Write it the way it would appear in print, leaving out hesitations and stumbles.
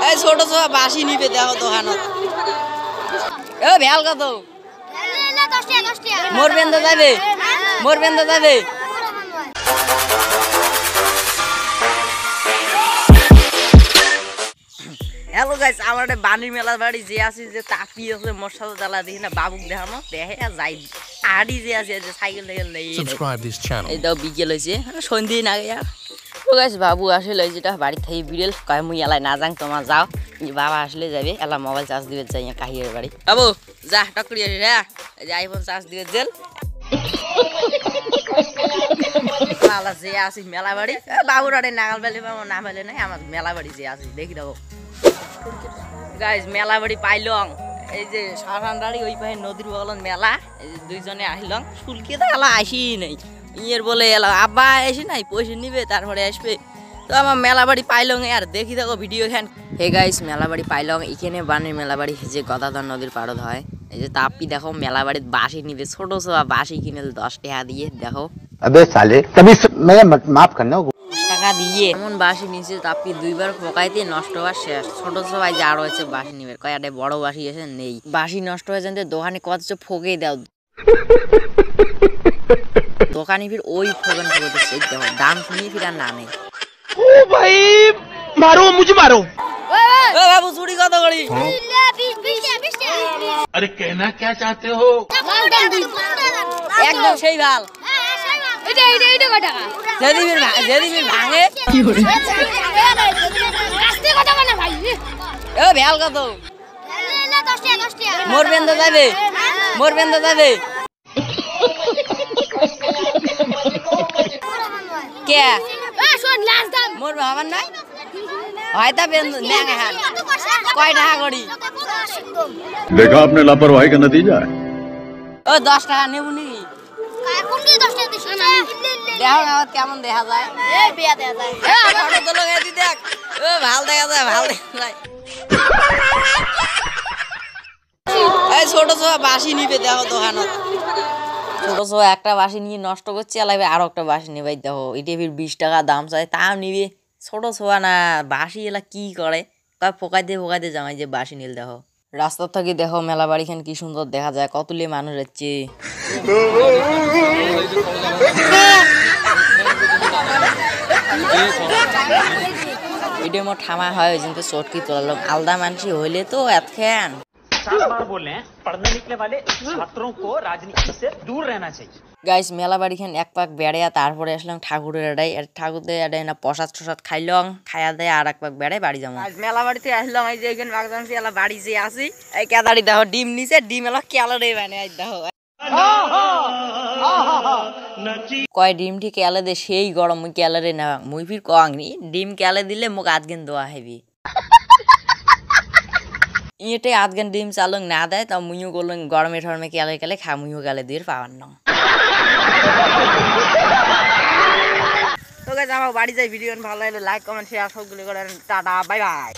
এই ছোট ছোট বাসি নিবে দেখো দোকানত এ ভ্যাল কত মোর বেন্দা যাবে হ্যালো গাইস আমার একটা বানির মেলার বাড়ি যে আছে যে তাপি আছে মোর সাথে জ্বালা দেখি না বাবুক দেখানো দেখে যাই আড়ি যে আছে যে সাইকেল নেই subscribe this channel এই দাও বিকেল হয়েছে সন্ধ্যে না গিয়া তো গাইস বাবু আসলে যেটা বাড়ি থেকে বিড়েল কয় মুই এলাই না যাং তোমার যাও বাবা আসলে যাবে এলা মোবাইল চার্জ দিবে যাই কাহিয়ের বাড়ি বাবু যা টকরি আসি হ্যাঁ এই আইফোন চার্জ দিবে জেল লালা যে আসি মেলা বাড়ি বাবুর আরে নাগাল বেলে পাবো না পেলে নাই আমার মেলা বাড়ি যে আসি দেখি দেবো গাইস মেলা বাড়ি পাইলং এই যে সারান্ডারি ওই পাশে নদীর বগলন মেলা এই যে দুইজনে আসলং ফুলকে তো এলা আসি নাই ইয়ের বলে এলা আব্বা এসে নাই পয়সা নিবে তারপরে আসবে তো আমার মেলা বাড়ি পাইলং আর দেখি দেখো ভিডিও খান হে গাইস মেলা বাড়ি পাইলং এখানে বানের মেলা বাড়ি যে গদাধর নদীর পাড়ত হয় এই যে তাপি দেখো মেলা বাড়ির বাঁশি নিবে ছোট ছোট বাঁশি কিনে 10 টাকা দিয়ে দেখো अबे साले कभी मैं माफ करना টাকা দিয়ে এমন বাঁশি নিচে তাপি দুইবার পোকাইতে নষ্ট হওয়ার শেষ ছোট সবাই যা আর হয়েছে বাঁশি নিবে কয়াটা বড় বাঁশি এসে নেই বাঁশি নষ্ট হয়ে যাতে দোকানে কত ফোকে দাও দোকানে ফির ওই ফোকান ফোকাতে সেই দেখো দাম শুনিয়ে ফির আর না নেই ओ भाई मारो मुझे मारो ও বাবু চুরি কত করি अरे कहना क्या चाहते हो একদম সেই ভাল যেদিন ভাঙে ও ভ্যাল কত মোর বেন্দা যাবে কে মোর ভাবার নাই হয়তো কয় টাকা করি देखा आपने लापरवाही का नतीजा है ও 10 টাকা নেব নাকি দেখো না কেমন দেখা যায় দেখ ও ভাল দেখা যায় এই ছোট ছোট বাঁশি নিবে দেখো দোকানত ছোট ছোট একটা বাঁশি নিয়ে নষ্ট করছে এলাবে আরো একটা বাঁশি নেবে দেখো এটা ফির 20 টাকা দাম চাই তাও নিবে ছোট ছোট না বাঁশি এলা কি করে ফোকাইতে জামাই যে বাঁশি নিল দেখো রাস্তা থেকে দেখো মেলা বাড়িখান কি সুন্দর দেখা যায় কতলে মানুষ যাচ্ছে ভিডিও মোট ঠামা হয় ওই জন্য চটকি তোলালো আলাদা মানুষই হইলে তো এতখান গাইস মেলা বাড়িখান এক পাক বেড়াইয়া তারপরে আসলাম ঠাকুরের এডাই ঠাকুরের এডাই না প্রসাদ টসাদ খাইলাম খাইয়া দেয় আর এক পাক বেড়াই বাড়ি যাবো মেলা বাড়িতে আসলাম এই যে এখানে বাগদানছি এলা বাড়ি যে আসি এই কেদারি দেখো ডিম নিচে ডিম এলা কেলারে বানে দেখো কয় ডিমটি কেলে দে সেই গরম মুই কেলারে না মুই ফির কংনি ডিম কেলে দিলে মুখ আধগেন দোয়া হেবি ইয়েতে আধগেন ডিম চালং না দেয় তা মুইও করলাম গরমে ঠরমে কেলে খা মুইও গেলে দিয়ে পাওয়ার না তো গাইস আমার বাড়ি যাই ভিডিও ভালো লাগলে লাইক কমেন্ট শেয়ার সবগুলো করেন টাটা বাই বাই